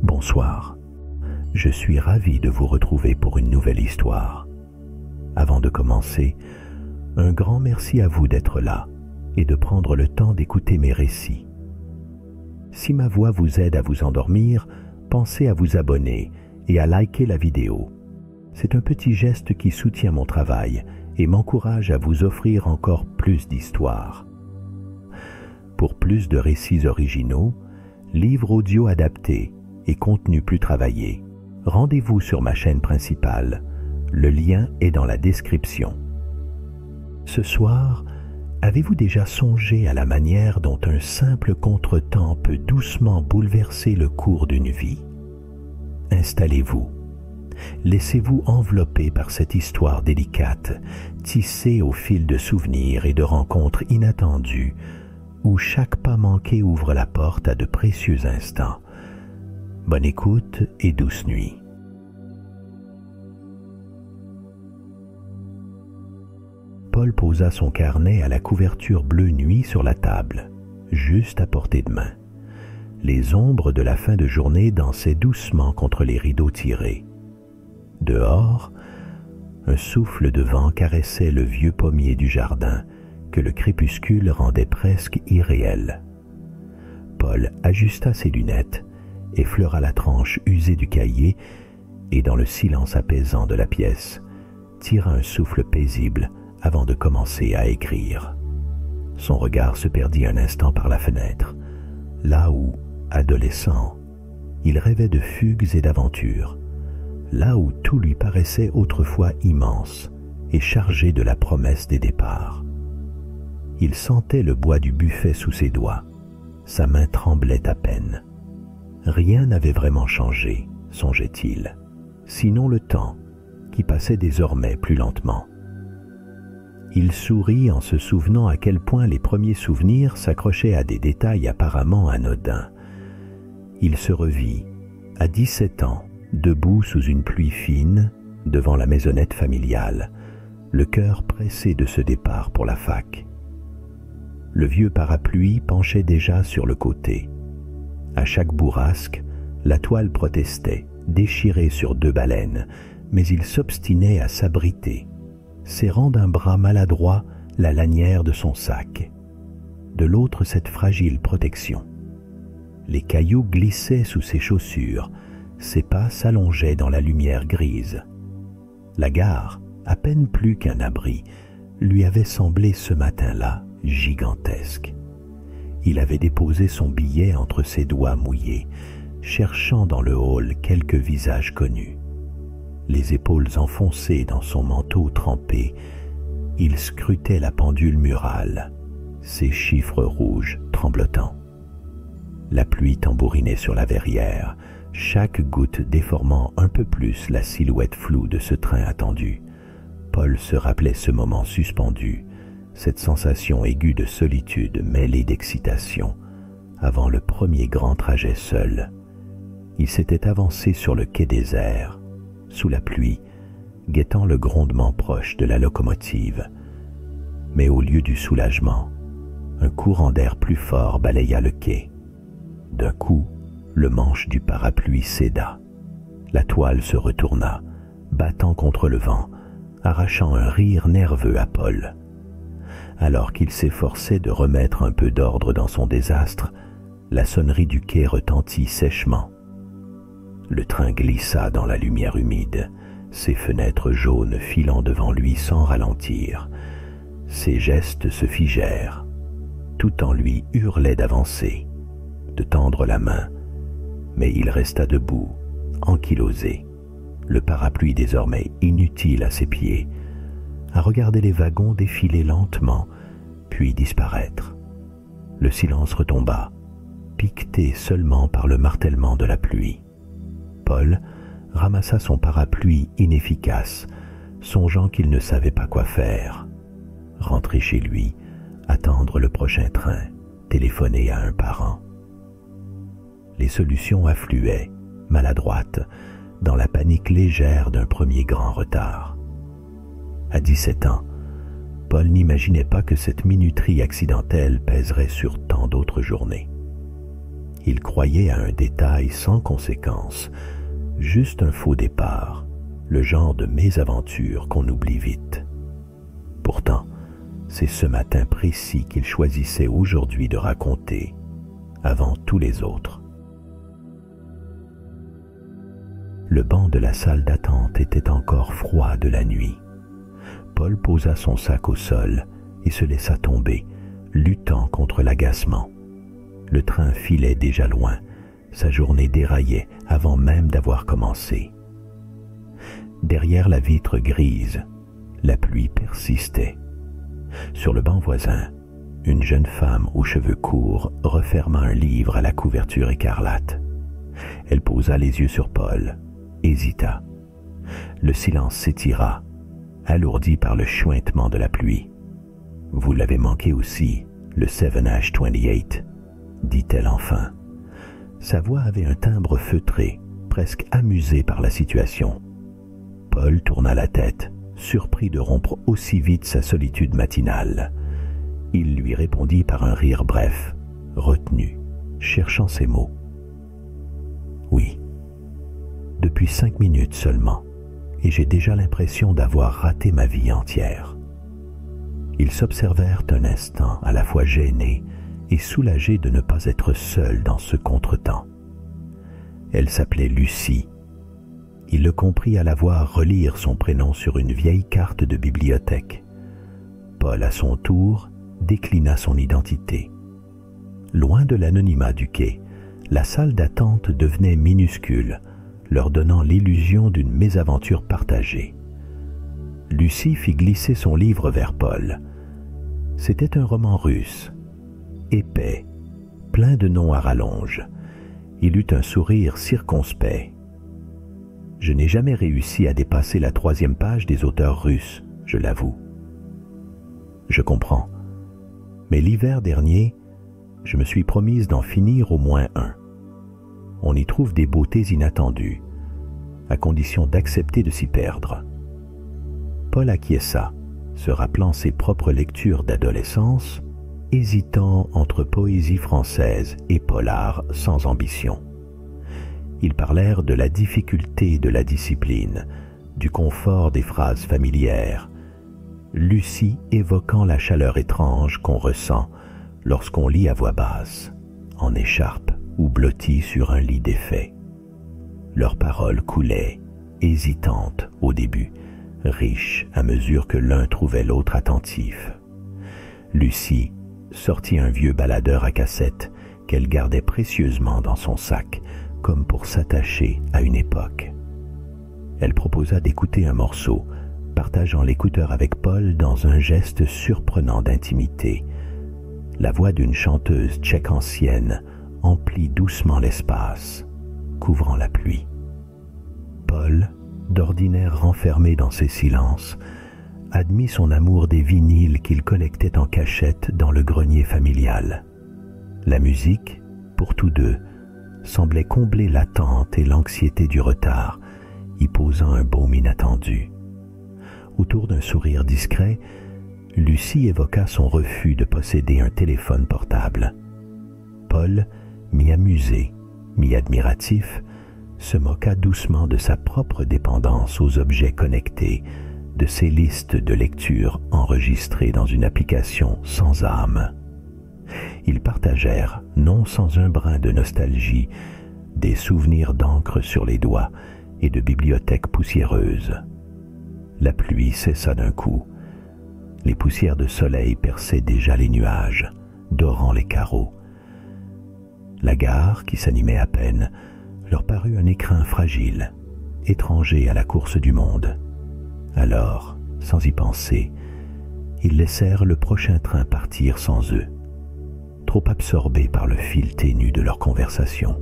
Bonsoir, je suis ravi de vous retrouver pour une nouvelle histoire. Avant de commencer, un grand merci à vous d'être là et de prendre le temps d'écouter mes récits. Si ma voix vous aide à vous endormir, pensez à vous abonner et à liker la vidéo. C'est un petit geste qui soutient mon travail et m'encourage à vous offrir encore plus d'histoires. Pour plus de récits originaux, livres audio adaptés et contenus plus travaillés, rendez-vous sur ma chaîne principale. Le lien est dans la description. Ce soir, avez-vous déjà songé à la manière dont un simple contretemps peut doucement bouleverser le cours d'une vie? Installez-vous. Laissez-vous envelopper par cette histoire délicate, tissée au fil de souvenirs et de rencontres inattendues, où chaque pas manqué ouvre la porte à de précieux instants. Bonne écoute et douce nuit. Paul posa son carnet à la couverture bleu nuit sur la table, juste à portée de main. Les ombres de la fin de journée dansaient doucement contre les rideaux tirés. Dehors, un souffle de vent caressait le vieux pommier du jardin que le crépuscule rendait presque irréel. Paul ajusta ses lunettes, effleura la tranche usée du cahier et, dans le silence apaisant de la pièce, tira un souffle paisible avant de commencer à écrire. Son regard se perdit un instant par la fenêtre, là où, adolescent, il rêvait de fugues et d'aventures, là où tout lui paraissait autrefois immense et chargé de la promesse des départs. Il sentait le bois du buffet sous ses doigts, sa main tremblait à peine. Rien n'avait vraiment changé, songeait-il, sinon le temps qui passait désormais plus lentement. Il sourit en se souvenant à quel point les premiers souvenirs s'accrochaient à des détails apparemment anodins. Il se revit, à 17 ans, debout sous une pluie fine, devant la maisonnette familiale, le cœur pressé de ce départ pour la fac. Le vieux parapluie penchait déjà sur le côté. À chaque bourrasque, la toile protestait, déchirée sur deux baleines, mais il s'obstinait à s'abriter, serrant d'un bras maladroit la lanière de son sac, de l'autre cette fragile protection. Les cailloux glissaient sous ses chaussures, ses pas s'allongeaient dans la lumière grise. La gare, à peine plus qu'un abri, lui avait semblé ce matin-là gigantesque. Il avait déposé son billet entre ses doigts mouillés, cherchant dans le hall quelques visages connus. Les épaules enfoncées dans son manteau trempé, il scrutait la pendule murale, ses chiffres rouges tremblotants. La pluie tambourinait sur la verrière, chaque goutte déformant un peu plus la silhouette floue de ce train attendu. Paul se rappelait ce moment suspendu, cette sensation aiguë de solitude mêlée d'excitation, avant le premier grand trajet seul. Il s'était avancé sur le quai désert, sous la pluie, guettant le grondement proche de la locomotive. Mais au lieu du soulagement, un courant d'air plus fort balaya le quai. D'un coup, le manche du parapluie céda. La toile se retourna, battant contre le vent, arrachant un rire nerveux à Paul. Alors qu'il s'efforçait de remettre un peu d'ordre dans son désastre, la sonnerie du quai retentit sèchement. Le train glissa dans la lumière humide, ses fenêtres jaunes filant devant lui sans ralentir. Ses gestes se figèrent. Tout en lui hurlait d'avancer, de tendre la main, mais il resta debout, ankylosé, le parapluie désormais inutile à ses pieds, à regarder les wagons défiler lentement, puis disparaître. Le silence retomba, piqueté seulement par le martèlement de la pluie. Paul ramassa son parapluie inefficace, songeant qu'il ne savait pas quoi faire. Rentrer chez lui, attendre le prochain train, téléphoner à un parent. Les solutions affluaient, maladroites, dans la panique légère d'un premier grand retard. À 17 ans, Paul n'imaginait pas que cette minuterie accidentelle pèserait sur tant d'autres journées. Il croyait à un détail sans conséquence, juste un faux départ, le genre de mésaventure qu'on oublie vite. Pourtant, c'est ce matin précis qu'il choisissait aujourd'hui de raconter, avant tous les autres. Le banc de la salle d'attente était encore froid de la nuit. Paul posa son sac au sol et se laissa tomber, luttant contre l'agacement. Le train filait déjà loin, sa journée déraillait avant même d'avoir commencé. Derrière la vitre grise, la pluie persistait. Sur le banc voisin, une jeune femme aux cheveux courts referma un livre à la couverture écarlate. Elle posa les yeux sur Paul, hésita. Le silence s'étira, alourdi par le chuintement de la pluie. « Vous l'avez manqué aussi, le 7-28, dit-elle enfin. Sa voix avait un timbre feutré, presque amusé par la situation. Paul tourna la tête, surpris de rompre aussi vite sa solitude matinale. Il lui répondit par un rire bref, retenu, cherchant ses mots. « Oui, depuis 5 minutes seulement, et j'ai déjà l'impression d'avoir raté ma vie entière. » Ils s'observèrent un instant, à la fois gênés et soulagés de ne pas être seuls dans ce contretemps. Elle s'appelait Lucie. Il le comprit à la voir relire son prénom sur une vieille carte de bibliothèque. Paul, à son tour, déclina son identité. Loin de l'anonymat du quai, la salle d'attente devenait minuscule, leur donnant l'illusion d'une mésaventure partagée. Lucie fit glisser son livre vers Paul. C'était un roman russe, épais, plein de noms à rallonge. Il eut un sourire circonspect. « Je n'ai jamais réussi à dépasser la 3e page des auteurs russes, je l'avoue. »« Je comprends. Mais l'hiver dernier, je me suis promise d'en finir au moins un. On y trouve des beautés inattendues, à condition d'accepter de s'y perdre. » Paul acquiesça, se rappelant ses propres lectures d'adolescence, hésitant entre poésie française et polar sans ambition. Ils parlèrent de la difficulté de la discipline, du confort des phrases familières, Lucie évoquant la chaleur étrange qu'on ressent lorsqu'on lit à voix basse, en écharpe ou blotti sur un lit défait. Leurs paroles coulaient, hésitantes au début, riches à mesure que l'un trouvait l'autre attentif. Lucie sortit un vieux baladeur à cassette qu'elle gardait précieusement dans son sac, comme pour s'attacher à une époque. Elle proposa d'écouter un morceau, partageant l'écouteur avec Paul dans un geste surprenant d'intimité. La voix d'une chanteuse tchèque ancienne emplit doucement l'espace, couvrant la pluie. Paul, d'ordinaire renfermé dans ses silences, admit son amour des vinyles qu'il collectait en cachette dans le grenier familial. La musique, pour tous deux, semblait combler l'attente et l'anxiété du retard, y posant un baume inattendu. Autour d'un sourire discret, Lucie évoqua son refus de posséder un téléphone portable. Paul, mi-amusé, mi-admiratif, se moqua doucement de sa propre dépendance aux objets connectés, de ses listes de lecture enregistrées dans une application sans âme. Ils partagèrent, non sans un brin de nostalgie, des souvenirs d'encre sur les doigts et de bibliothèques poussiéreuses. La pluie cessa d'un coup. Les poussières de soleil perçaient déjà les nuages, dorant les carreaux. La gare, qui s'animait à peine, leur parut un écrin fragile, étranger à la course du monde. Alors, sans y penser, ils laissèrent le prochain train partir sans eux, trop absorbés par le fil ténu de leur conversation.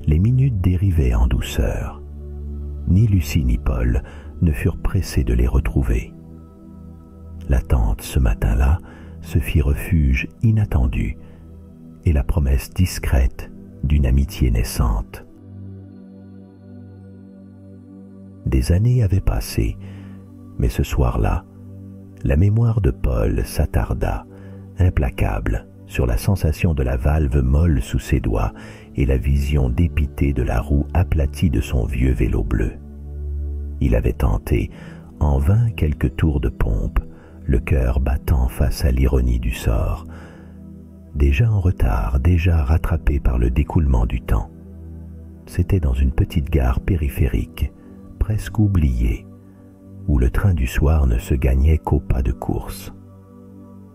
Les minutes dérivaient en douceur. Ni Lucie ni Paul ne furent pressés de les retrouver. L'attente ce matin-là se fit refuge inattendu et la promesse discrète d'une amitié naissante. Des années avaient passé, mais ce soir-là, la mémoire de Paul s'attarda, implacable, sur la sensation de la valve molle sous ses doigts et la vision dépitée de la roue aplatie de son vieux vélo bleu. Il avait tenté, en vain, quelques tours de pompe, le cœur battant face à l'ironie du sort. Déjà en retard, déjà rattrapé par le découlement du temps. C'était dans une petite gare périphérique, presque oubliée, où le train du soir ne se gagnait qu'au pas de course.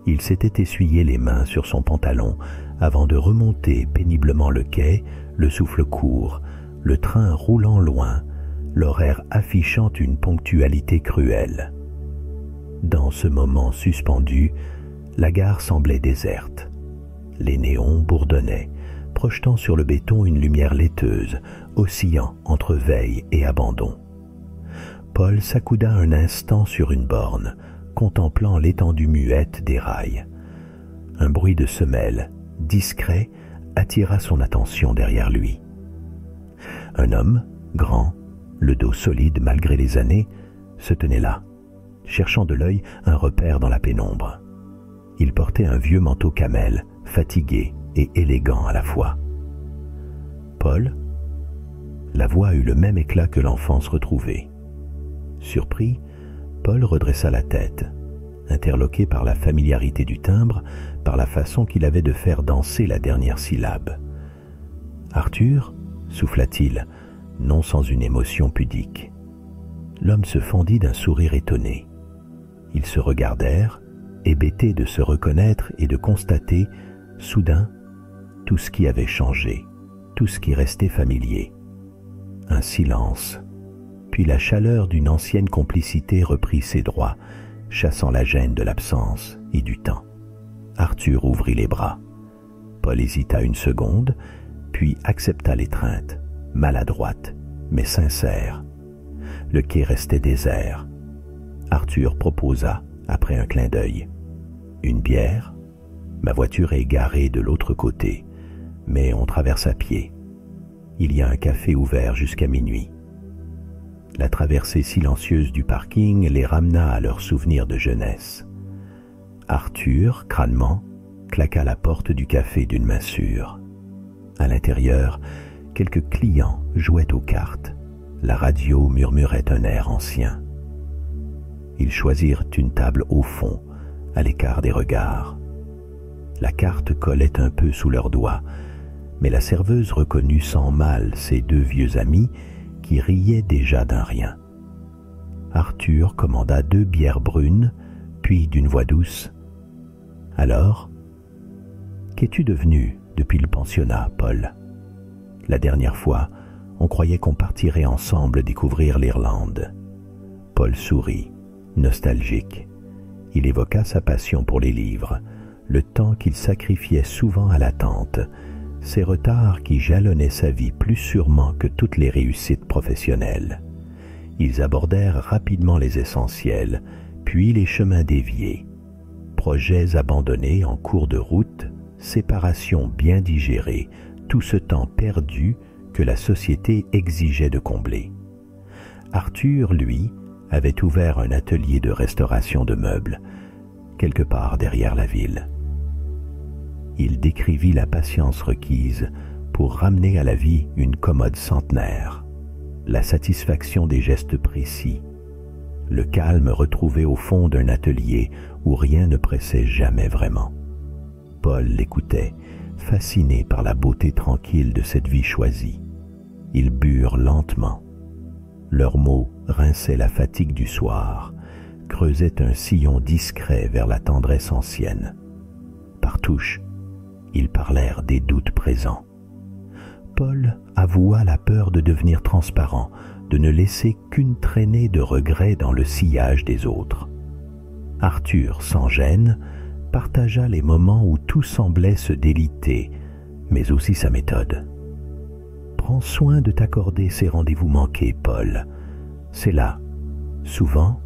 Il s'était essuyé les mains sur son pantalon avant de remonter péniblement le quai, le souffle court, le train roulant loin, l'horaire affichant une ponctualité cruelle. Dans ce moment suspendu, la gare semblait déserte. Les néons bourdonnaient, projetant sur le béton une lumière laiteuse, oscillant entre veille et abandon. Paul s'accouda un instant sur une borne, contemplant l'étendue muette des rails. Un bruit de semelle, discret, attira son attention derrière lui. Un homme, grand, le dos solide malgré les années, se tenait là, cherchant de l'œil un repère dans la pénombre. Il portait un vieux manteau camel, fatigué et élégant à la fois. « Paul ?» La voix eut le même éclat que l'enfance retrouvée. Surpris, Paul redressa la tête, interloqué par la familiarité du timbre, par la façon qu'il avait de faire danser la dernière syllabe. « Arthur ?» souffla-t-il, non sans une émotion pudique. L'homme se fendit d'un sourire étonné. Ils se regardèrent, hébétés de se reconnaître et de constater, soudain, tout ce qui avait changé, tout ce qui restait familier. Un silence, puis la chaleur d'une ancienne complicité reprit ses droits, chassant la gêne de l'absence et du temps. Arthur ouvrit les bras. Paul hésita une seconde, puis accepta l'étreinte, maladroite, mais sincère. Le quai restait désert. Arthur proposa, après un clin d'œil. « Une bière ? Ma voiture est garée de l'autre côté, mais on traverse à pied. Il y a un café ouvert jusqu'à minuit. » La traversée silencieuse du parking les ramena à leurs souvenirs de jeunesse. Arthur, crânement, claqua la porte du café d'une main sûre. À l'intérieur, quelques clients jouaient aux cartes. La radio murmurait un air ancien. Ils choisirent une table au fond, à l'écart des regards. La carte collait un peu sous leurs doigts, mais la serveuse reconnut sans mal ses deux vieux amis qui riaient déjà d'un rien. Arthur commanda 2 bières brunes, puis d'une voix douce. « Alors, qu'es-tu devenu depuis le pensionnat, Paul ? La dernière fois, on croyait qu'on partirait ensemble découvrir l'Irlande. » Paul sourit, nostalgique. Il évoqua sa passion pour les livres, le temps qu'il sacrifiait souvent à l'attente, ces retards qui jalonnaient sa vie plus sûrement que toutes les réussites professionnelles. Ils abordèrent rapidement les essentiels, puis les chemins déviés. Projets abandonnés en cours de route, séparation bien digérée, tout ce temps perdu que la société exigeait de combler. Arthur, lui, avait ouvert un atelier de restauration de meubles, quelque part derrière la ville. Il décrivit la patience requise pour ramener à la vie une commode centenaire, la satisfaction des gestes précis, le calme retrouvé au fond d'un atelier où rien ne pressait jamais vraiment. Paul l'écoutait, fasciné par la beauté tranquille de cette vie choisie. Ils burent lentement. Leurs mots rinçaient la fatigue du soir, creusaient un sillon discret vers la tendresse ancienne. Par touche, ils parlèrent des doutes présents. Paul avoua la peur de devenir transparent, de ne laisser qu'une traînée de regrets dans le sillage des autres. Arthur, sans gêne, partagea les moments où tout semblait se déliter, mais aussi sa méthode. « Prends soin de t'accorder ces rendez-vous manqués, Paul. C'est là, souvent,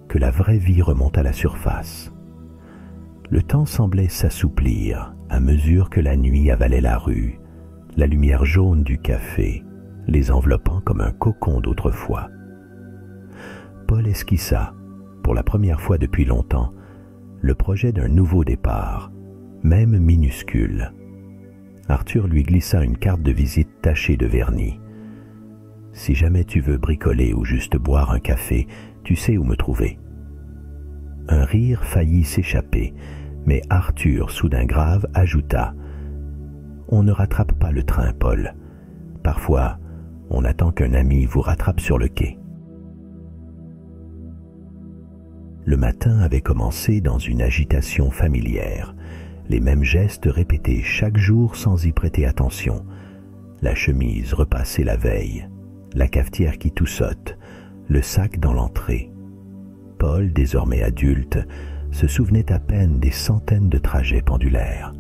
que la vraie vie remonte à la surface. » Le temps semblait s'assouplir à mesure que la nuit avalait la rue, la lumière jaune du café, les enveloppant comme un cocon d'autrefois. Paul esquissa, pour la première fois depuis longtemps, le projet d'un nouveau départ, même minuscule. Arthur lui glissa une carte de visite tachée de vernis. « Si jamais tu veux bricoler ou juste boire un café, tu sais où me trouver. » Un rire faillit s'échapper, mais Arthur, soudain grave, ajouta « On ne rattrape pas le train, Paul. Parfois, on attend qu'un ami vous rattrape sur le quai. » Le matin avait commencé dans une agitation familière, les mêmes gestes répétés chaque jour sans y prêter attention. La chemise repassée la veille, la cafetière qui toussote, le sac dans l'entrée. Paul, désormais adulte, se souvenait à peine des centaines de trajets pendulaires.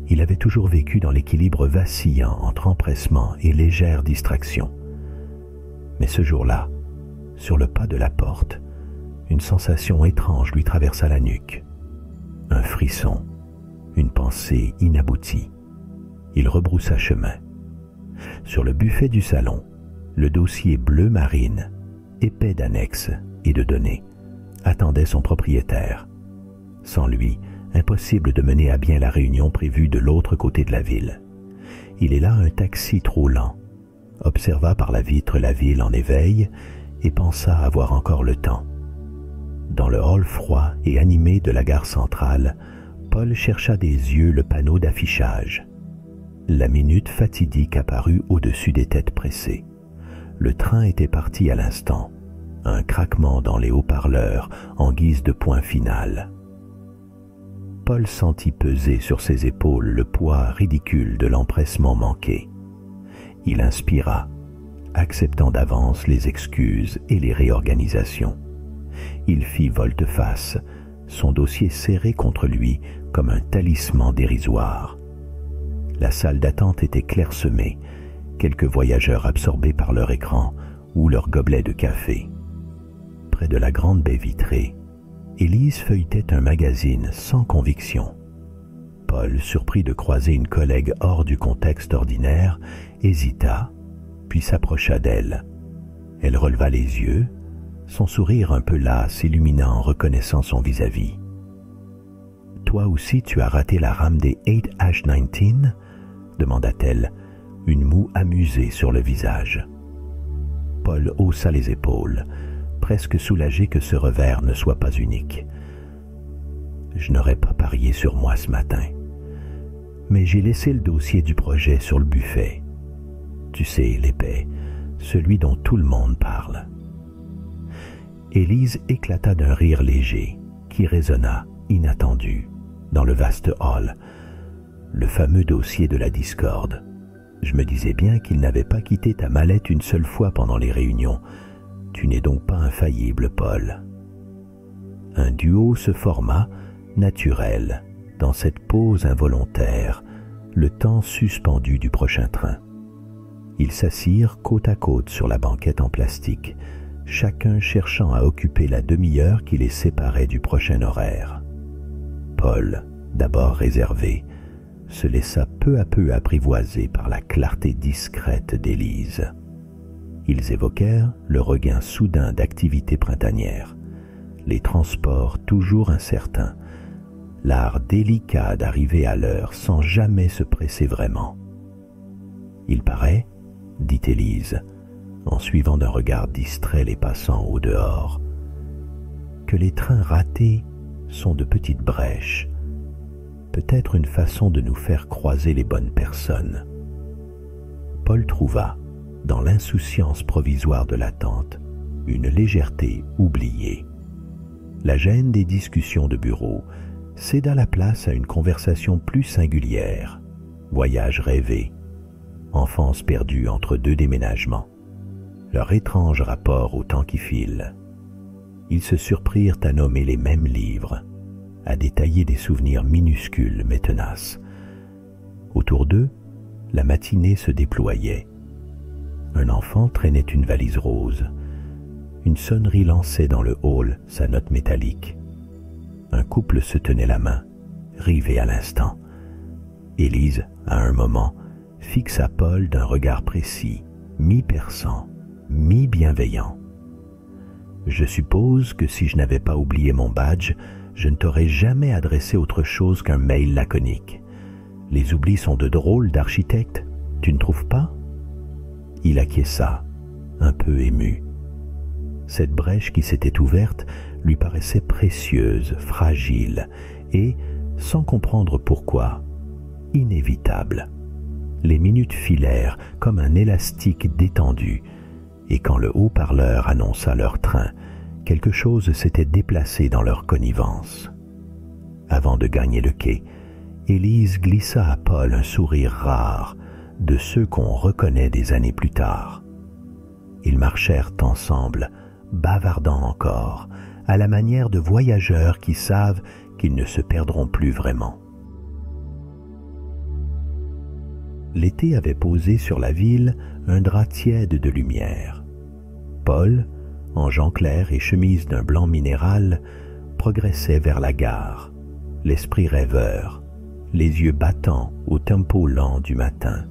Il avait toujours vécu dans l'équilibre vacillant entre empressement et légère distraction. Mais ce jour-là, sur le pas de la porte, une sensation étrange lui traversa la nuque. Un frisson, une pensée inaboutie. Il rebroussa chemin. Sur le buffet du salon, le dossier bleu marine, épais d'annexes et de données, attendait son propriétaire. Sans lui, impossible de mener à bien la réunion prévue de l'autre côté de la ville. Il est là un taxi trop lent, observa par la vitre la ville en éveil et pensa avoir encore le temps. Dans le hall froid et animé de la gare centrale, Paul chercha des yeux le panneau d'affichage. La minute fatidique apparut au-dessus des têtes pressées. Le train était parti à l'instant. Un craquement dans les haut-parleurs en guise de point final. Paul sentit peser sur ses épaules le poids ridicule de l'empressement manqué. Il inspira, acceptant d'avance les excuses et les réorganisations. Il fit volte-face, son dossier serré contre lui comme un talisman dérisoire. La salle d'attente était clairsemée, quelques voyageurs absorbés par leur écran ou leur gobelet de café. Près de la grande baie vitrée, Élise feuilletait un magazine sans conviction. Paul, surpris de croiser une collègue hors du contexte ordinaire, hésita, puis s'approcha d'elle. Elle releva les yeux, son sourire un peu las s'illumina en reconnaissant son vis-à-vis. « Toi aussi tu as raté la rame des 8H19 ?» demanda-t-elle, une moue amusée sur le visage. Paul haussa les épaules, presque soulagé que ce revers ne soit pas unique. « Je n'aurais pas parié sur moi ce matin, mais j'ai laissé le dossier du projet sur le buffet. Tu sais, l'épais, celui dont tout le monde parle. » Élise éclata d'un rire léger qui résonna, inattendu, dans le vaste hall. Le fameux dossier de la discorde. Je me disais bien qu'il n'avait pas quitté ta mallette une seule fois pendant les réunions. Tu n'es donc pas infaillible, Paul. Un duo se forma, naturel, dans cette pause involontaire, le temps suspendu du prochain train. Ils s'assirent côte à côte sur la banquette en plastique, chacun cherchant à occuper la demi-heure qui les séparait du prochain horaire. Paul, d'abord réservé, se laissa peu à peu apprivoiser par la clarté discrète d'Élise. Ils évoquèrent le regain soudain d'activité printanière, les transports toujours incertains, l'art délicat d'arriver à l'heure sans jamais se presser vraiment. « Il paraît, dit Élise, en suivant d'un regard distrait les passants au dehors, que les trains ratés sont de petites brèches, peut-être une façon de nous faire croiser les bonnes personnes. » Paul trouva, dans l'insouciance provisoire de l'attente, une légèreté oubliée. La gêne des discussions de bureau céda la place à une conversation plus singulière, voyage rêvé, enfance perdue entre deux déménagements, leur étrange rapport au temps qui file. Ils se surprirent à nommer les mêmes livres, à détailler des souvenirs minuscules mais tenaces. Autour d'eux, la matinée se déployait. Un enfant traînait une valise rose. Une sonnerie lançait dans le hall sa note métallique. Un couple se tenait la main, rivé à l'instant. Élise, à un moment, fixa Paul d'un regard précis, mi-perçant, mi-bienveillant. « Je suppose que si je n'avais pas oublié mon badge, je ne t'aurais jamais adressé autre chose qu'un mail laconique. Les oublis sont de drôles d'architectes, tu ne trouves pas? » Il acquiesça, un peu ému. Cette brèche qui s'était ouverte lui paraissait précieuse, fragile et, sans comprendre pourquoi, inévitable. Les minutes filèrent comme un élastique détendu, et quand le haut-parleur annonça leur train, quelque chose s'était déplacé dans leur connivence. Avant de gagner le quai, Élise glissa à Paul un sourire rare, de ceux qu'on reconnaît des années plus tard. Ils marchèrent ensemble, bavardant encore, à la manière de voyageurs qui savent qu'ils ne se perdront plus vraiment. L'été avait posé sur la ville un drap tiède de lumière. Paul, en jean clair et chemise d'un blanc minéral, progressait vers la gare, l'esprit rêveur, les yeux battants au tempo lent du matin.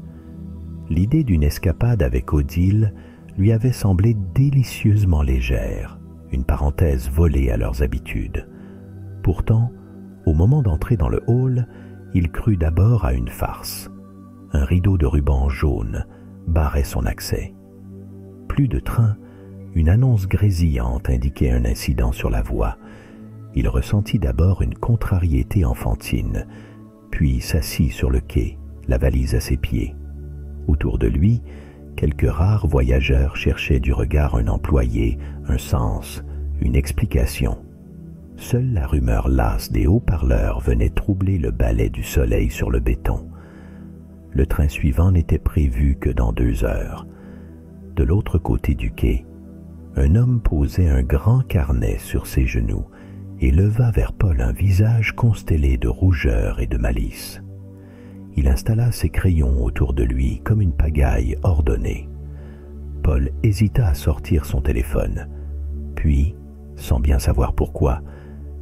L'idée d'une escapade avec Odile lui avait semblé délicieusement légère, une parenthèse volée à leurs habitudes. Pourtant, au moment d'entrer dans le hall, il crut d'abord à une farce. Un rideau de ruban jaune barrait son accès. Plus de train, une annonce grésillante indiquait un incident sur la voie. Il ressentit d'abord une contrariété enfantine, puis s'assit sur le quai, la valise à ses pieds. Autour de lui, quelques rares voyageurs cherchaient du regard un employé, un sens, une explication. Seule la rumeur lasse des haut-parleurs venait troubler le balai du soleil sur le béton. Le train suivant n'était prévu que dans 2 heures. De l'autre côté du quai, un homme posait un grand carnet sur ses genoux et leva vers Paul un visage constellé de rougeur et de malice. Il installa ses crayons autour de lui comme une pagaille ordonnée. Paul hésita à sortir son téléphone, puis, sans bien savoir pourquoi,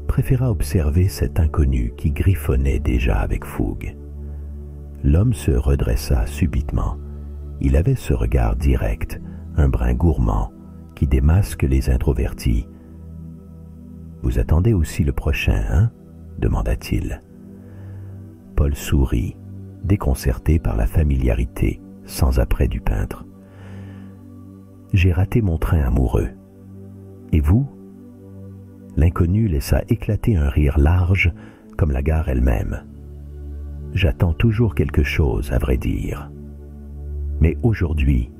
préféra observer cet inconnu qui griffonnait déjà avec fougue. L'homme se redressa subitement. Il avait ce regard direct, un brin gourmand, qui démasque les introvertis. « Vous attendez aussi le prochain, hein ?» demanda-t-il. Paul sourit, déconcerté par la familiarité, sans apprêt du peintre. « J'ai raté mon train amoureux. Et vous ?» L'inconnu laissa éclater un rire large, comme la gare elle-même. « J'attends toujours quelque chose, à vrai dire. Mais aujourd'hui,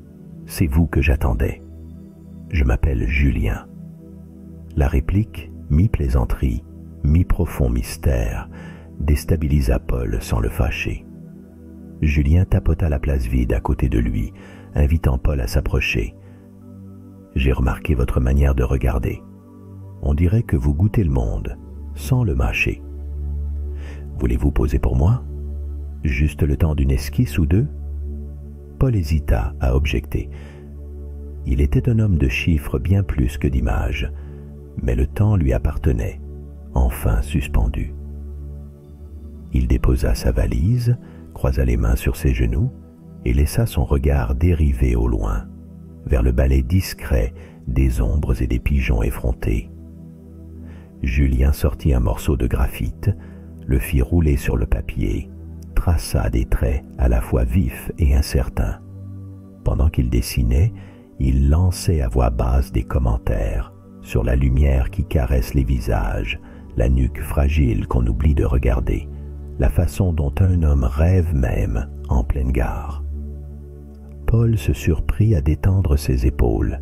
c'est vous que j'attendais. Je m'appelle Julien. » La réplique, mi-plaisanterie, mi-profond mystère, déstabilisa Paul sans le fâcher. Julien tapota la place vide à côté de lui, invitant Paul à s'approcher. « J'ai remarqué votre manière de regarder. On dirait que vous goûtez le monde, sans le mâcher. Voulez-vous poser pour moi? Juste le temps d'une esquisse ou deux ?» Paul hésita à objecter. Il était un homme de chiffres bien plus que d'images, mais le temps lui appartenait, enfin suspendu. Il déposa sa valise, croisa les mains sur ses genoux et laissa son regard dériver au loin, vers le balai discret des ombres et des pigeons effrontés. Julien sortit un morceau de graphite, le fit rouler sur le papier, traça des traits à la fois vifs et incertains. Pendant qu'il dessinait, il lançait à voix basse des commentaires sur la lumière qui caresse les visages, la nuque fragile qu'on oublie de regarder, la façon dont un homme rêve même en pleine gare. Paul se surprit à détendre ses épaules,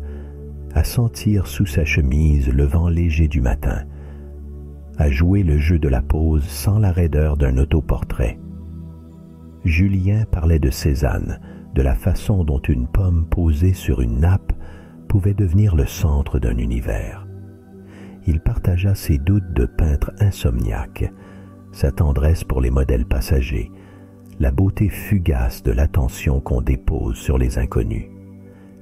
à sentir sous sa chemise le vent léger du matin, à jouer le jeu de la pose sans la raideur d'un autoportrait. Julien parlait de Cézanne, de la façon dont une pomme posée sur une nappe pouvait devenir le centre d'un univers. Il partagea ses doutes de peintre insomniaque, sa tendresse pour les modèles passagers, la beauté fugace de l'attention qu'on dépose sur les inconnus.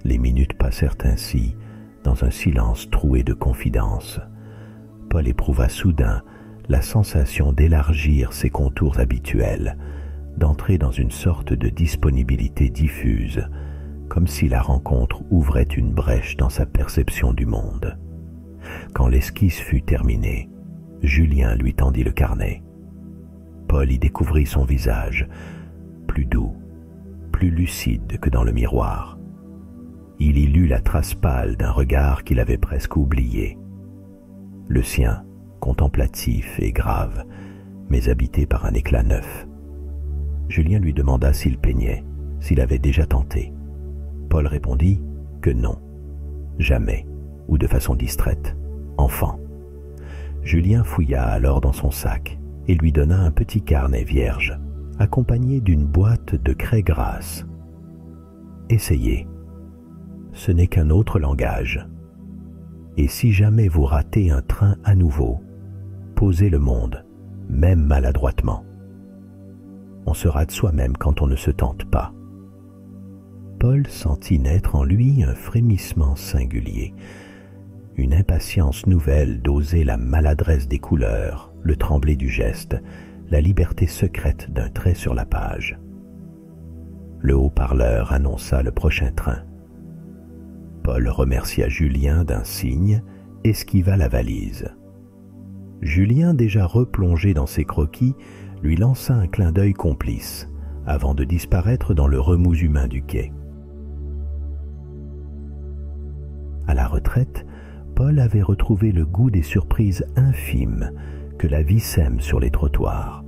Les minutes passèrent ainsi, dans un silence troué de confidences. Paul éprouva soudain la sensation d'élargir ses contours habituels, d'entrer dans une sorte de disponibilité diffuse, comme si la rencontre ouvrait une brèche dans sa perception du monde. Quand l'esquisse fut terminée, Julien lui tendit le carnet. Paul y découvrit son visage, plus doux, plus lucide que dans le miroir. Il y lut la trace pâle d'un regard qu'il avait presque oublié. Le sien, contemplatif et grave, mais habité par un éclat neuf. Julien lui demanda s'il peignait, s'il avait déjà tenté. Paul répondit que non, jamais, ou de façon distraite, enfant. Julien fouilla alors dans son sac et lui donna un petit carnet vierge, accompagné d'une boîte de craie grasse. Essayez. Ce n'est qu'un autre langage. Et si jamais vous ratez un train à nouveau, posez le monde, même maladroitement. On se rate soi-même quand on ne se tente pas. Paul sentit naître en lui un frémissement singulier, une impatience nouvelle d'oser la maladresse des couleurs, le tremblé du geste, la liberté secrète d'un trait sur la page. Le haut-parleur annonça le prochain train. Paul remercia Julien d'un signe, esquiva la valise. Julien, déjà replongé dans ses croquis, lui lança un clin d'œil complice, avant de disparaître dans le remous humain du quai. À la retraite, Paul avait retrouvé le goût des surprises infimes que la vie sème sur les trottoirs.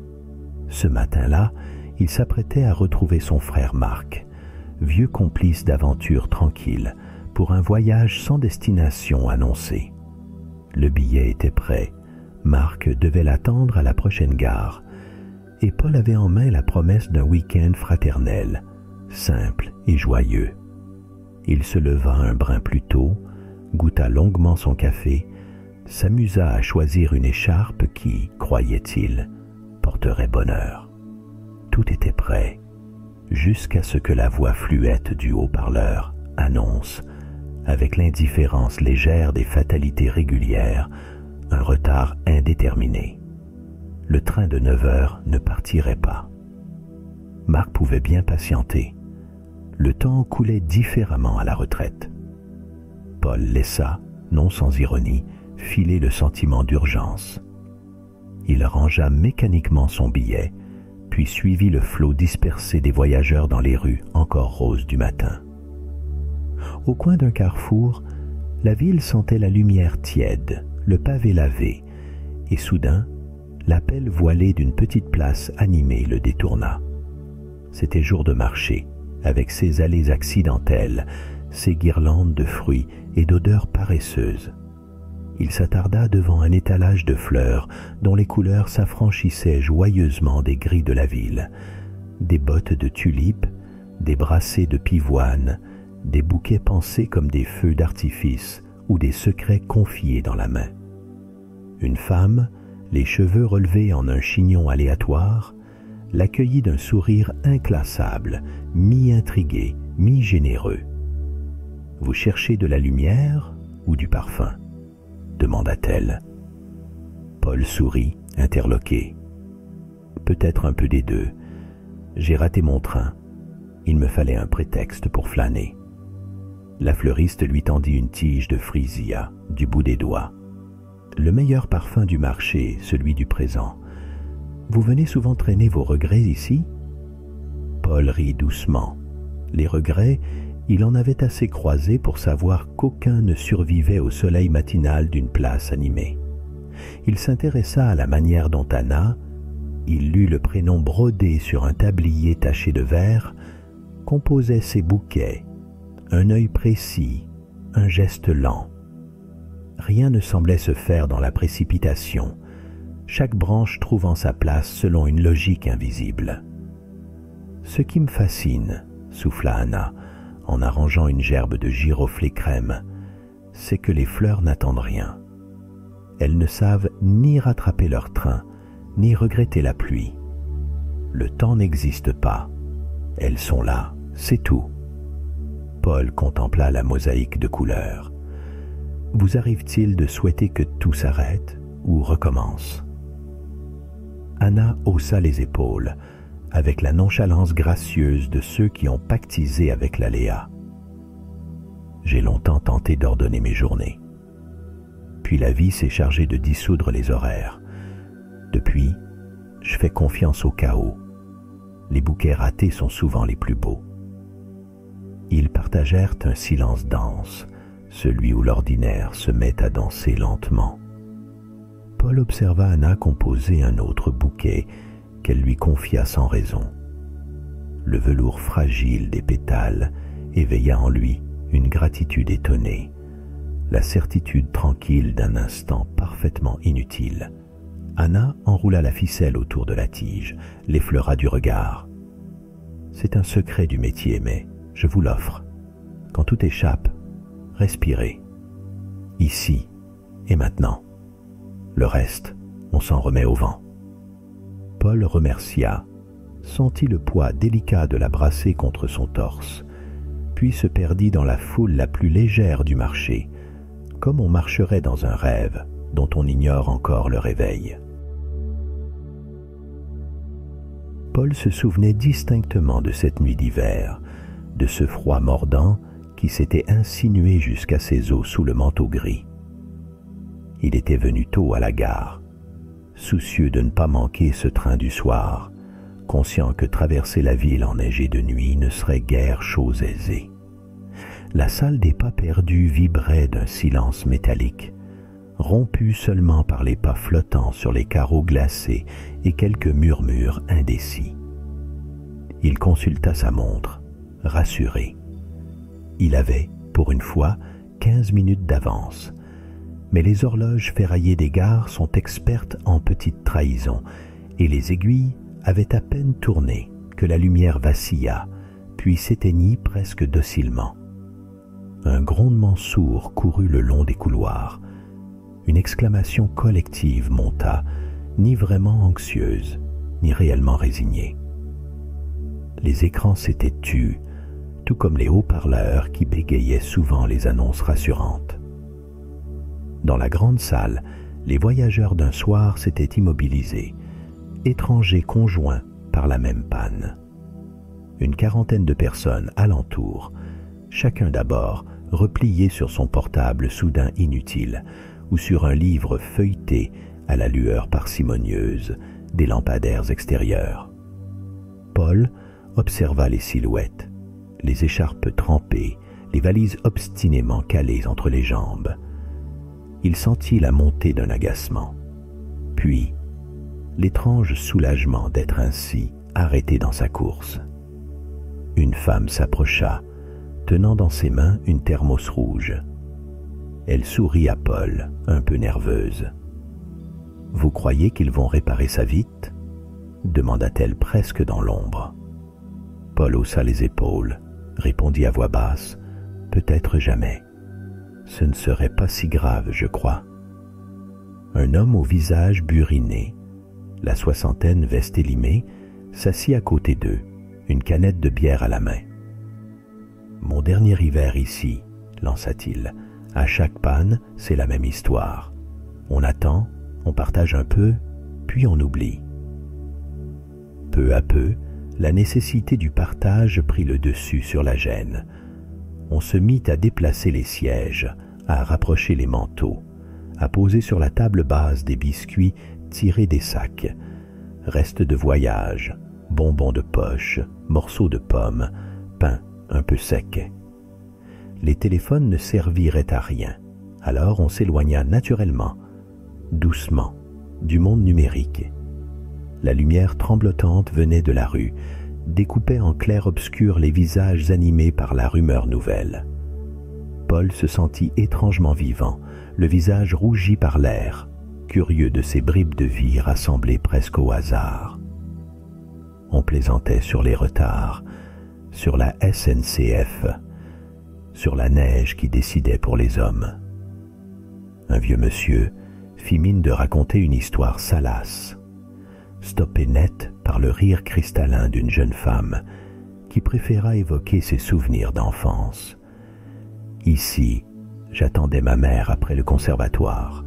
Ce matin-là, il s'apprêtait à retrouver son frère Marc, vieux complice d'aventures tranquilles, pour un voyage sans destination annoncé. Le billet était prêt, Marc devait l'attendre à la prochaine gare, et Paul avait en main la promesse d'un week-end fraternel, simple et joyeux. Il se leva un brin plus tôt, goûta longuement son café, s'amusa à choisir une écharpe qui, croyait-il, porterait bonheur. Tout était prêt, jusqu'à ce que la voix fluette du haut-parleur annonce, avec l'indifférence légère des fatalités régulières, un retard indéterminé. Le train de 9 heures ne partirait pas. Marc pouvait bien patienter. Le temps coulait différemment à la retraite. Paul laissa, non sans ironie, filer le sentiment d'urgence. Il rangea mécaniquement son billet, puis suivit le flot dispersé des voyageurs dans les rues encore roses du matin. Au coin d'un carrefour, la ville sentait la lumière tiède, le pavé lavé, et soudain, l'appel voilé d'une petite place animée le détourna. C'était jour de marché, avec ses allées accidentelles, ses guirlandes de fruits et d'odeurs paresseuses. Il s'attarda devant un étalage de fleurs dont les couleurs s'affranchissaient joyeusement des grilles de la ville, des bottes de tulipes, des brassées de pivoine, des bouquets pensés comme des feux d'artifice ou des secrets confiés dans la main. Une femme, les cheveux relevés en un chignon aléatoire, l'accueillit d'un sourire inclassable, mi-intrigué, mi-généreux. « Vous cherchez de la lumière ou du parfum ?» demanda-t-elle. Paul sourit, interloqué. « Peut-être un peu des deux. J'ai raté mon train. Il me fallait un prétexte pour flâner. » La fleuriste lui tendit une tige de frisia du bout des doigts. « Le meilleur parfum du marché, celui du présent. Vous venez souvent traîner vos regrets ici ?» Paul rit doucement. Les regrets, il en avait assez croisé pour savoir qu'aucun ne survivait au soleil matinal d'une place animée. Il s'intéressa à la manière dont Anna, il lut le prénom brodé sur un tablier taché de vert, composait ses bouquets, un œil précis, un geste lent. Rien ne semblait se faire dans la précipitation, chaque branche trouvant sa place selon une logique invisible. « Ce qui me fascine, » souffla Anna, en arrangeant une gerbe de giroflées crème, « c'est que les fleurs n'attendent rien. Elles ne savent ni rattraper leur train, ni regretter la pluie. Le temps n'existe pas. Elles sont là, c'est tout. » Paul contempla la mosaïque de couleurs. « Vous arrive-t-il de souhaiter que tout s'arrête ou recommence ?» Anna haussa les épaules, avec la nonchalance gracieuse de ceux qui ont pactisé avec l'aléa. « J'ai longtemps tenté d'ordonner mes journées. puis la vie s'est chargée de dissoudre les horaires. Depuis, je fais confiance au chaos. Les bouquets ratés sont souvent les plus beaux. Ils partagèrent un silence dense, celui où l'ordinaire se met à danser lentement. Paul observa Anna composer un autre bouquet qu'elle lui confia sans raison. Le velours fragile des pétales éveilla en lui une gratitude étonnée, la certitude tranquille d'un instant parfaitement inutile. Anna enroula la ficelle autour de la tige, l'effleura du regard. « C'est un secret du métier, mais je vous l'offre. Quand tout échappe, respirez. Ici et maintenant. Le reste, on s'en remet au vent. » Paul remercia, sentit le poids délicat de la brasser contre son torse, puis se perdit dans la foule la plus légère du marché, comme on marcherait dans un rêve dont on ignore encore le réveil. Paul se souvenait distinctement de cette nuit d'hiver, de ce froid mordant qui s'était insinué jusqu'à ses os sous le manteau gris. Il était venu tôt à la gare, soucieux de ne pas manquer ce train du soir, conscient que traverser la ville enneigée de nuit ne serait guère chose aisée. La salle des pas perdus vibrait d'un silence métallique, rompu seulement par les pas flottants sur les carreaux glacés et quelques murmures indécis. Il consulta sa montre, rassuré. Il avait, pour une fois, 15 minutes d'avance. Mais les horloges ferraillées des gares sont expertes en petites trahisons, et les aiguilles avaient à peine tourné que la lumière vacilla, puis s'éteignit presque docilement. Un grondement sourd courut le long des couloirs. Une exclamation collective monta, ni vraiment anxieuse, ni réellement résignée. Les écrans s'étaient tus, tout comme les haut-parleurs qui bégayaient souvent les annonces rassurantes. Dans la grande salle, les voyageurs d'un soir s'étaient immobilisés, étrangers conjoints par la même panne. Une quarantaine de personnes alentour, chacun d'abord replié sur son portable soudain inutile, ou sur un livre feuilleté à la lueur parcimonieuse des lampadaires extérieurs. Paul observa les silhouettes, les écharpes trempées, les valises obstinément calées entre les jambes. Il sentit la montée d'un agacement, puis l'étrange soulagement d'être ainsi arrêté dans sa course. Une femme s'approcha, tenant dans ses mains une thermos rouge. Elle sourit à Paul, un peu nerveuse. « Vous croyez qu'ils vont réparer ça vite ?» demanda-t-elle presque dans l'ombre. Paul haussa les épaules, répondit à voix basse, « Peut-être jamais. Ce ne serait pas si grave, je crois. » Un homme au visage buriné, la soixantaine veste élimée, s'assit à côté d'eux, une canette de bière à la main. « Mon dernier hiver ici, lança-t-il. À chaque panne, c'est la même histoire. On attend, on partage un peu, puis on oublie. » Peu à peu, la nécessité du partage prit le dessus sur la gêne. On se mit à déplacer les sièges, à rapprocher les manteaux, à poser sur la table basse des biscuits tirés des sacs, restes de voyage, bonbons de poche, morceaux de pommes, pain un peu sec. Les téléphones ne serviraient à rien, alors on s'éloigna naturellement, doucement, du monde numérique. La lumière tremblotante venait de la rue, découpait en clair-obscur les visages animés par la rumeur nouvelle. Paul se sentit étrangement vivant, le visage rougi par l'air, curieux de ces bribes de vie rassemblées presque au hasard. On plaisantait sur les retards, sur la SNCF, sur la neige qui décidait pour les hommes. Un vieux monsieur fit mine de raconter une histoire salace, stoppée net par le rire cristallin d'une jeune femme qui préféra évoquer ses souvenirs d'enfance. Ici, j'attendais ma mère après le conservatoire.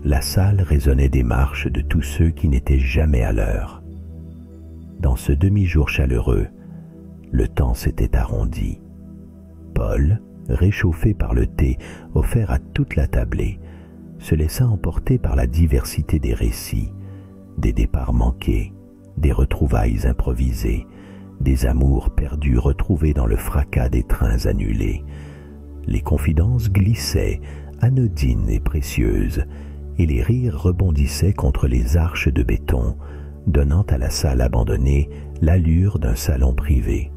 La salle résonnait des marches de tous ceux qui n'étaient jamais à l'heure. Dans ce demi-jour chaleureux, le temps s'était arrondi. Paul, réchauffé par le thé offert à toute la tablée, se laissa emporter par la diversité des récits, des départs manqués, des retrouvailles improvisées, des amours perdus retrouvés dans le fracas des trains annulés. Les confidences glissaient, anodines et précieuses, et les rires rebondissaient contre les arches de béton, donnant à la salle abandonnée l'allure d'un salon privé.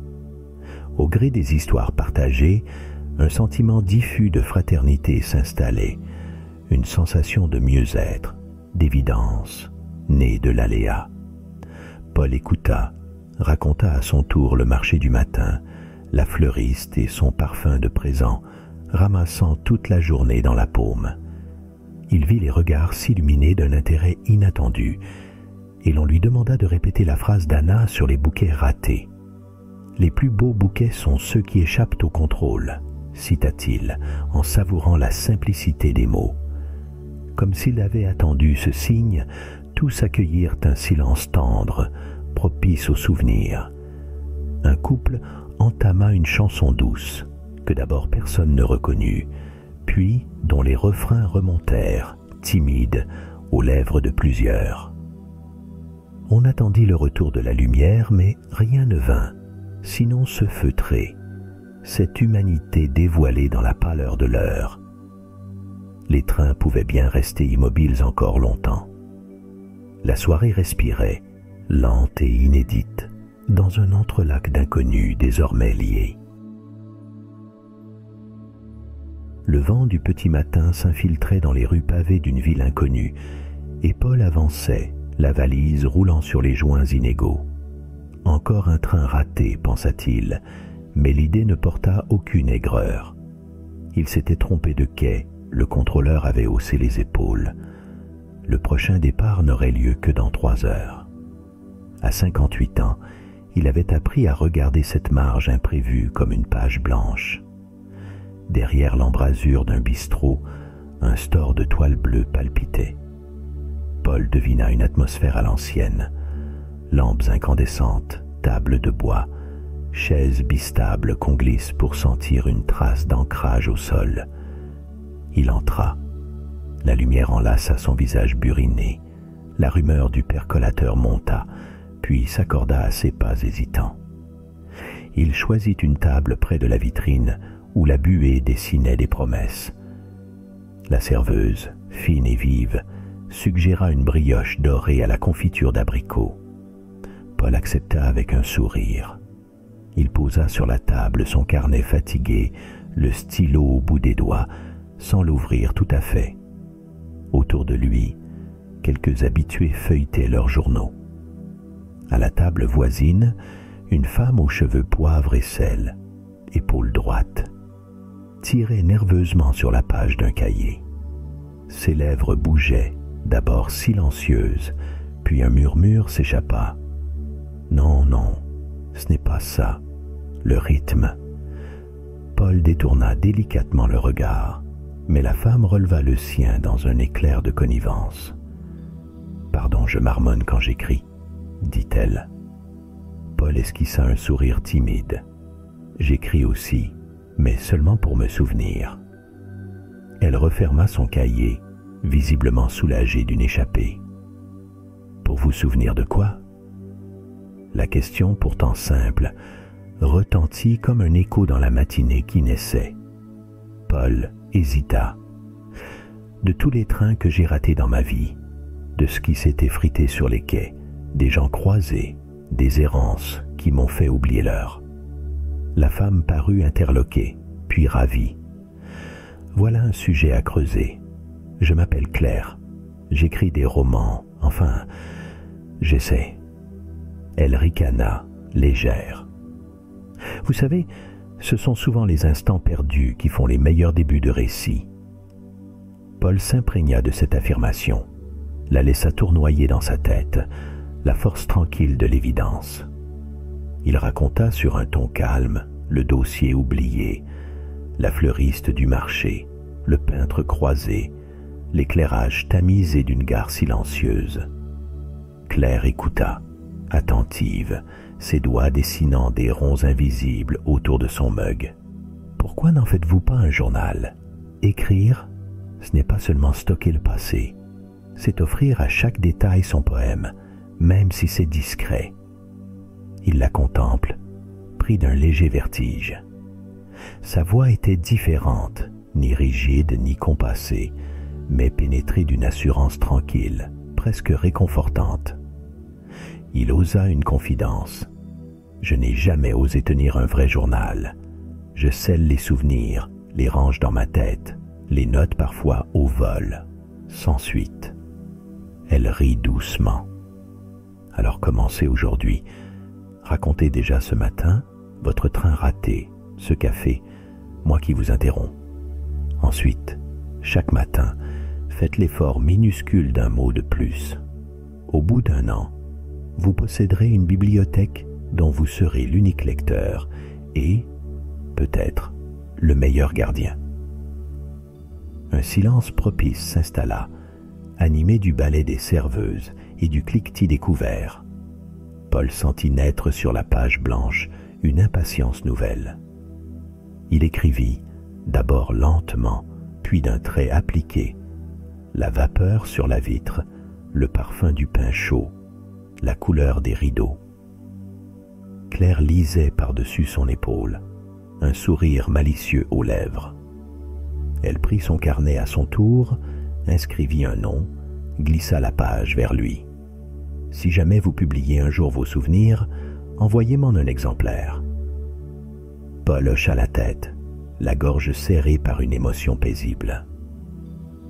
Au gré des histoires partagées, un sentiment diffus de fraternité s'installait, une sensation de mieux-être, d'évidence, née de l'aléa. Paul écouta, raconta à son tour le marché du matin, la fleuriste et son parfum de présent, ramassant toute la journée dans la paume. Il vit les regards s'illuminer d'un intérêt inattendu, et l'on lui demanda de répéter la phrase d'Anna sur les bouquets ratés. « Les plus beaux bouquets sont ceux qui échappent au contrôle », cita-t-il, en savourant la simplicité des mots. Comme s'il avait attendu ce signe, tous accueillirent un silence tendre, propice aux souvenirs. Un couple entama une chanson douce, que d'abord personne ne reconnut, puis dont les refrains remontèrent, timides, aux lèvres de plusieurs. On attendit le retour de la lumière, mais rien ne vint, sinon ce feutré, cette humanité dévoilée dans la pâleur de l'heure. Les trains pouvaient bien rester immobiles encore longtemps. La soirée respirait, lente et inédite, dans un entrelac d'inconnus désormais liés. Le vent du petit matin s'infiltrait dans les rues pavées d'une ville inconnue, et Paul avançait, la valise roulant sur les joints inégaux. Encore un train raté, pensa-t-il, mais l'idée ne porta aucune aigreur. Il s'était trompé de quai, le contrôleur avait haussé les épaules. Le prochain départ n'aurait lieu que dans 3 heures. À 58 ans, il avait appris à regarder cette marge imprévue comme une page blanche. Derrière l'embrasure d'un bistrot, un store de toile bleue palpitait. Paul devina une atmosphère à l'ancienne. Lampes incandescentes, tables de bois, chaises bistables qu'on glisse pour sentir une trace d'ancrage au sol. Il entra. La lumière enlaça son visage buriné. La rumeur du percolateur monta, puis s'accorda à ses pas hésitants. Il choisit une table près de la vitrine où la buée dessinait des promesses. La serveuse, fine et vive, suggéra une brioche dorée à la confiture d'abricot. Paul accepta avec un sourire. Il posa sur la table son carnet fatigué, le stylo au bout des doigts, sans l'ouvrir tout à fait. Autour de lui, quelques habitués feuilletaient leurs journaux. À la table voisine, une femme aux cheveux poivre et sel, épaule droite, tirait nerveusement sur la page d'un cahier. Ses lèvres bougeaient, d'abord silencieuses, puis un murmure s'échappa. « Non, non, ce n'est pas ça, le rythme. » Paul détourna délicatement le regard, mais la femme releva le sien dans un éclair de connivence. « Pardon, je marmonne quand j'écris, » dit-elle. Paul esquissa un sourire timide. « J'écris aussi, mais seulement pour me souvenir. » Elle referma son cahier, visiblement soulagée d'une échappée. « Pour vous souvenir de quoi ?» La question, pourtant simple, retentit comme un écho dans la matinée qui naissait. Paul hésita. De tous les trains que j'ai ratés dans ma vie, de ce qui s'est effrité sur les quais, des gens croisés, des errances qui m'ont fait oublier l'heure. La femme parut interloquée, puis ravie. Voilà un sujet à creuser. Je m'appelle Claire. J'écris des romans, enfin, j'essaie. Elle ricana, légère. Vous savez, ce sont souvent les instants perdus qui font les meilleurs débuts de récit. Paul s'imprégna de cette affirmation, la laissa tournoyer dans sa tête, la force tranquille de l'évidence. Il raconta sur un ton calme le dossier oublié, la fleuriste du marché, le peintre croisé, l'éclairage tamisé d'une gare silencieuse. Claire écouta, attentive, ses doigts dessinant des ronds invisibles autour de son mug. « Pourquoi n'en faites-vous pas un journal? Écrire, ce n'est pas seulement stocker le passé, c'est offrir à chaque détail son poème, même si c'est discret. Il la contemple, pris d'un léger vertige. Sa voix était différente, ni rigide ni compassée, mais pénétrée d'une assurance tranquille, presque réconfortante. Il osa une confidence. « Je n'ai jamais osé tenir un vrai journal. Je scelle les souvenirs, les range dans ma tête, les note parfois au vol, sans suite. » Elle rit doucement. « Alors commencez aujourd'hui. Racontez déjà ce matin votre train raté, ce café, moi qui vous interromps. Ensuite, chaque matin, faites l'effort minuscule d'un mot de plus. Au bout d'un an, vous posséderez une bibliothèque dont vous serez l'unique lecteur et, peut-être, le meilleur gardien. » Un silence propice s'installa, animé du balai des serveuses et du cliquetis des couverts. Paul sentit naître sur la page blanche une impatience nouvelle. Il écrivit, d'abord lentement, puis d'un trait appliqué, la vapeur sur la vitre, le parfum du pain chaud, la couleur des rideaux. Claire lisait par-dessus son épaule, un sourire malicieux aux lèvres. Elle prit son carnet à son tour, inscrivit un nom, glissa la page vers lui. « Si jamais vous publiez un jour vos souvenirs, envoyez-m'en un exemplaire. » Paul hocha la tête, la gorge serrée par une émotion paisible.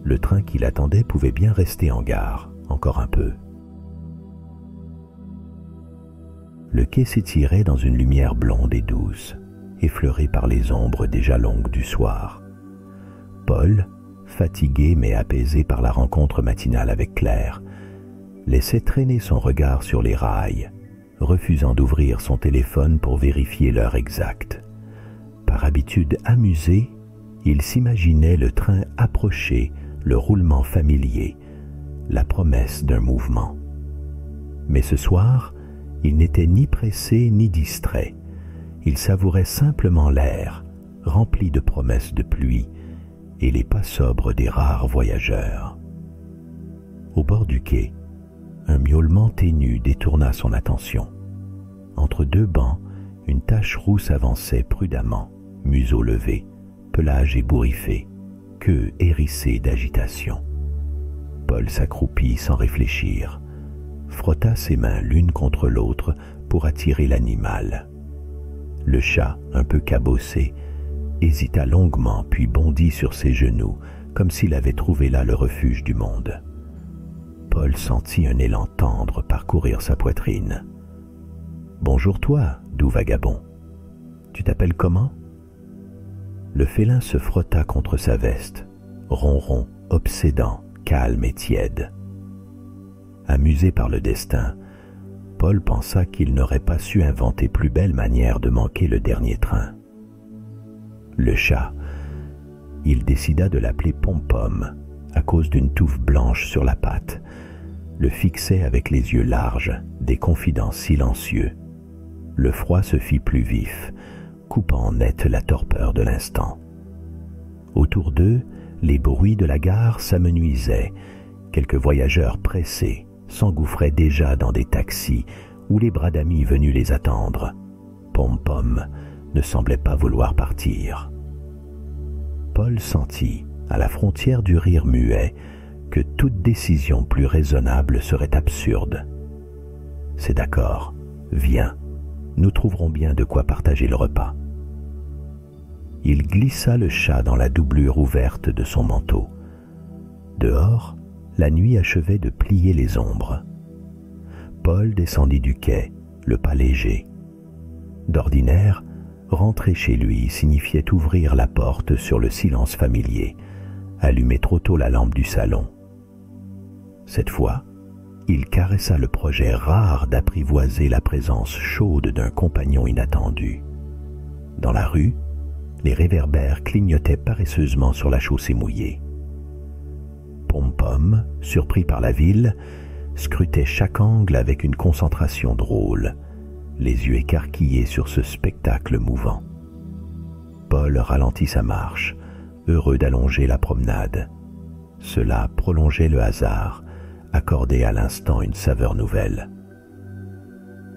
Le train qui l'attendait pouvait bien rester en gare, encore un peu. Le quai s'étirait dans une lumière blonde et douce, effleurée par les ombres déjà longues du soir. Paul, fatigué mais apaisé par la rencontre matinale avec Claire, laissait traîner son regard sur les rails, refusant d'ouvrir son téléphone pour vérifier l'heure exacte. Par habitude amusée, il s'imaginait le train approcher, le roulement familier, la promesse d'un mouvement. Mais ce soir, il n'était ni pressé ni distrait. Il savourait simplement l'air, rempli de promesses de pluie, et les pas sobres des rares voyageurs. Au bord du quai, un miaulement ténu détourna son attention. Entre deux bancs, une tache rousse avançait prudemment, museau levé, pelage ébouriffé, queue hérissée d'agitation. Paul s'accroupit sans réfléchir, frotta ses mains l'une contre l'autre pour attirer l'animal. Le chat, un peu cabossé, hésita longuement puis bondit sur ses genoux, comme s'il avait trouvé là le refuge du monde. Paul sentit un élan tendre parcourir sa poitrine. « Bonjour toi, doux vagabond. Tu t'appelles comment ?» Le félin se frotta contre sa veste, ronron, obsédant, calme et tiède. Amusé par le destin, Paul pensa qu'il n'aurait pas su inventer plus belle manière de manquer le dernier train. Le chat, il décida de l'appeler Pom-Pom à cause d'une touffe blanche sur la patte, le fixait avec les yeux larges, des confidences silencieux. Le froid se fit plus vif, coupant net la torpeur de l'instant. Autour d'eux, les bruits de la gare s'amenuisaient, quelques voyageurs pressés s'engouffraient déjà dans des taxis où les bras d'amis venus les attendre. Pom-Pom ne semblait pas vouloir partir. Paul sentit, à la frontière du rire muet, que toute décision plus raisonnable serait absurde. « C'est d'accord, viens, nous trouverons bien de quoi partager le repas. » Il glissa le chat dans la doublure ouverte de son manteau. Dehors, la nuit achevait de plier les ombres. Paul descendit du quai, le pas léger. D'ordinaire, rentrer chez lui signifiait ouvrir la porte sur le silence familier, allumer trop tôt la lampe du salon. Cette fois, il caressa le projet rare d'apprivoiser la présence chaude d'un compagnon inattendu. Dans la rue, les réverbères clignotaient paresseusement sur la chaussée mouillée. Pom-Pom, surpris par la ville, scrutait chaque angle avec une concentration drôle, les yeux écarquillés sur ce spectacle mouvant. Paul ralentit sa marche, heureux d'allonger la promenade. Cela prolongeait le hasard, accordait à l'instant une saveur nouvelle.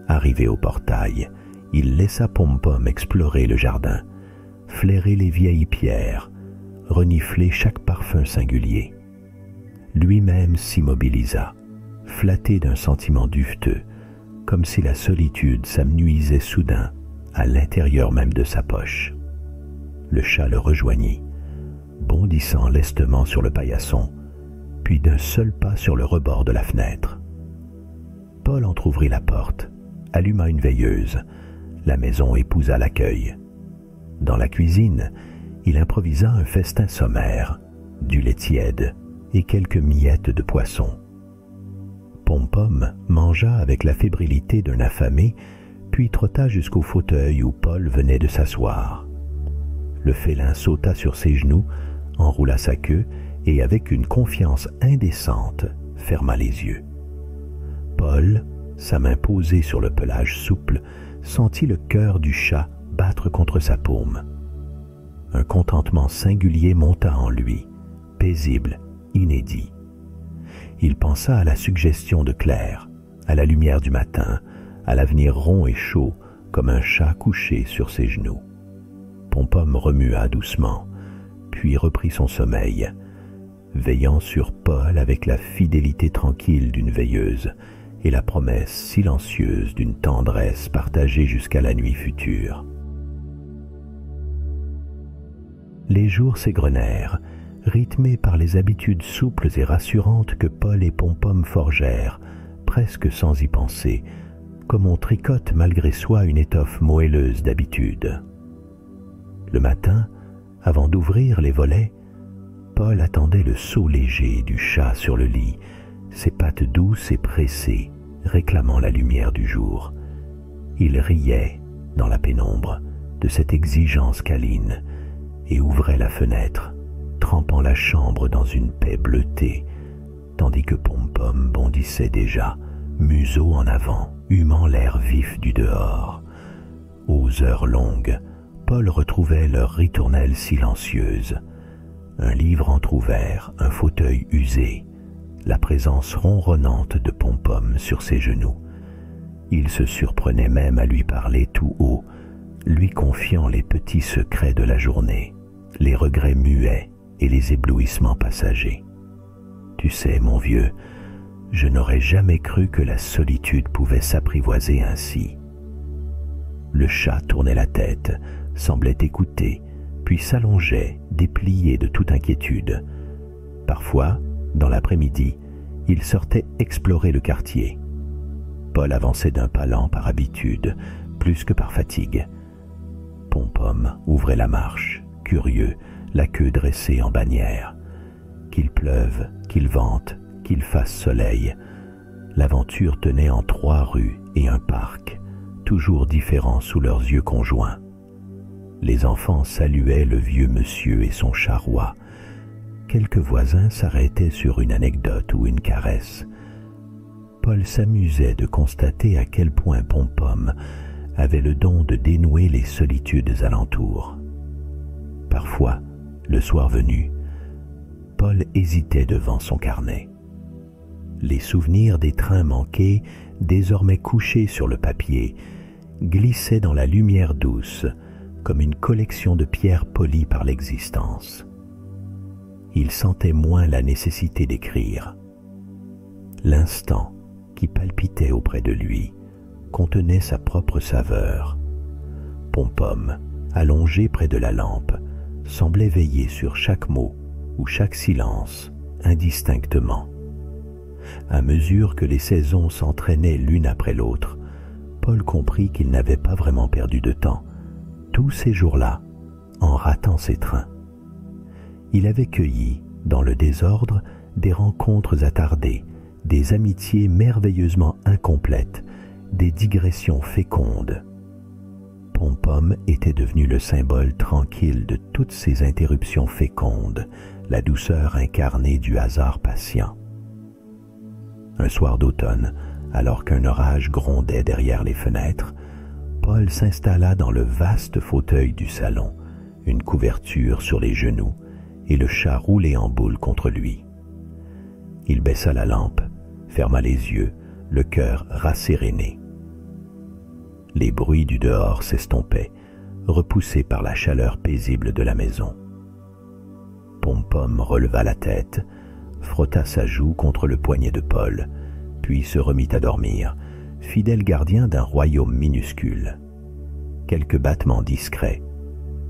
Arrivé au portail, il laissa Pom-Pom explorer le jardin, flairer les vieilles pierres, renifler chaque parfum singulier. Lui-même s'immobilisa, flatté d'un sentiment duveteux, comme si la solitude s'amenuisait soudain à l'intérieur même de sa poche. Le chat le rejoignit, bondissant lestement sur le paillasson, puis d'un seul pas sur le rebord de la fenêtre. Paul entr'ouvrit la porte, alluma une veilleuse. La maison épousa l'accueil. Dans la cuisine, il improvisa un festin sommaire, du lait tiède et quelques miettes de poisson. Pom-Pom mangea avec la fébrilité d'un affamé, puis trotta jusqu'au fauteuil où Paul venait de s'asseoir. Le félin sauta sur ses genoux, enroula sa queue et, avec une confiance indécente, ferma les yeux. Paul, sa main posée sur le pelage souple, sentit le cœur du chat battre contre sa paume. Un contentement singulier monta en lui, paisible, inédit. Il pensa à la suggestion de Claire, à la lumière du matin, à l'avenir rond et chaud, comme un chat couché sur ses genoux. Pom-Pom remua doucement, puis reprit son sommeil, veillant sur Paul avec la fidélité tranquille d'une veilleuse et la promesse silencieuse d'une tendresse partagée jusqu'à la nuit future. Les jours s'égrenèrent, rythmés par les habitudes souples et rassurantes que Paul et Pom-Pom forgèrent, presque sans y penser, comme on tricote malgré soi une étoffe moelleuse d'habitude. Le matin, avant d'ouvrir les volets, Paul attendait le saut léger du chat sur le lit, ses pattes douces et pressées, réclamant la lumière du jour. Il riait, dans la pénombre, de cette exigence câline, et ouvrait la fenêtre, trempant la chambre dans une paix bleutée, tandis que Pom-Pom bondissait déjà, museau en avant, humant l'air vif du dehors. Aux heures longues, Paul retrouvait leur ritournelle silencieuse. Un livre entr'ouvert, un fauteuil usé, la présence ronronnante de Pom-Pom sur ses genoux. Il se surprenait même à lui parler tout haut, lui confiant les petits secrets de la journée, les regrets muets et les éblouissements passagers. « Tu sais, mon vieux, je n'aurais jamais cru que la solitude pouvait s'apprivoiser ainsi. » Le chat tournait la tête, semblait écouter, puis s'allongeait, déplié de toute inquiétude. Parfois, dans l'après-midi, il sortait explorer le quartier. Paul avançait d'un pas lent par habitude, plus que par fatigue. Pom-Pom ouvrait la marche, curieux, la queue dressée en bannière. Qu'il pleuve, qu'il vente, qu'il fasse soleil, l'aventure tenait en 3 rues et un parc, toujours différents sous leurs yeux conjoints. Les enfants saluaient le vieux monsieur et son chat roi. Quelques voisins s'arrêtaient sur une anecdote ou une caresse. Paul s'amusait de constater à quel point Pom-Pom avait le don de dénouer les solitudes alentours. Parfois, le soir venu, Paul hésitait devant son carnet. Les souvenirs des trains manqués, désormais couchés sur le papier, glissaient dans la lumière douce, comme une collection de pierres polies par l'existence. Il sentait moins la nécessité d'écrire. L'instant qui palpitait auprès de lui contenait sa propre saveur. Pom-Pom, allongé près de la lampe, semblait veiller sur chaque mot ou chaque silence indistinctement. À mesure que les saisons s'entraînaient l'une après l'autre, Paul comprit qu'il n'avait pas vraiment perdu de temps, tous ces jours-là, en ratant ses trains. Il avait cueilli, dans le désordre, des rencontres attardées, des amitiés merveilleusement incomplètes, des digressions fécondes. Pom-Pom était devenu le symbole tranquille de toutes ces interruptions fécondes, la douceur incarnée du hasard patient. Un soir d'automne, alors qu'un orage grondait derrière les fenêtres, Paul s'installa dans le vaste fauteuil du salon, une couverture sur les genoux et le chat roulé en boule contre lui. Il baissa la lampe, ferma les yeux, le cœur rasséréné. Les bruits du dehors s'estompaient, repoussés par la chaleur paisible de la maison. Pom-Pom releva la tête, frotta sa joue contre le poignet de Paul, puis se remit à dormir, fidèle gardien d'un royaume minuscule. Quelques battements discrets,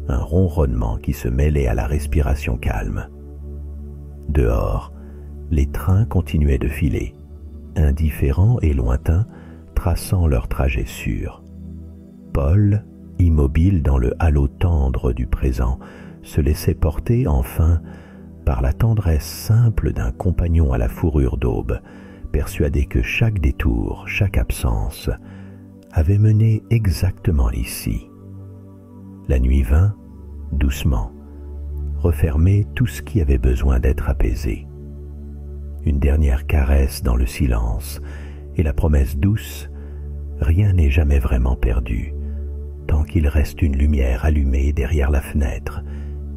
un ronronnement qui se mêlait à la respiration calme. Dehors, les trains continuaient de filer, indifférents et lointains, traçant leur trajet sûr. Paul, immobile dans le halo tendre du présent, se laissait porter enfin par la tendresse simple d'un compagnon à la fourrure d'aube, persuadé que chaque détour, chaque absence, avait mené exactement ici. La nuit vint, doucement, refermer tout ce qui avait besoin d'être apaisé. Une dernière caresse dans le silence et la promesse douce, rien n'est jamais vraiment perdu, tant qu'il reste une lumière allumée derrière la fenêtre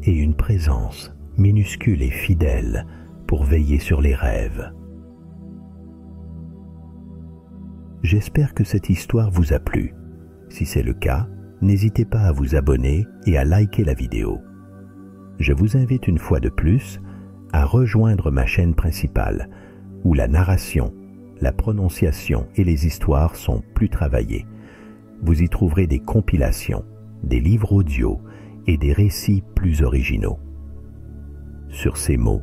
et une présence minuscule et fidèle pour veiller sur les rêves. J'espère que cette histoire vous a plu. Si c'est le cas, n'hésitez pas à vous abonner et à liker la vidéo. Je vous invite une fois de plus à rejoindre ma chaîne principale, où la narration, la prononciation et les histoires sont plus travaillées. Vous y trouverez des compilations, des livres audio et des récits plus originaux. Sur ces mots,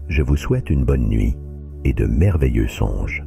je vous souhaite une bonne nuit et de merveilleux songes.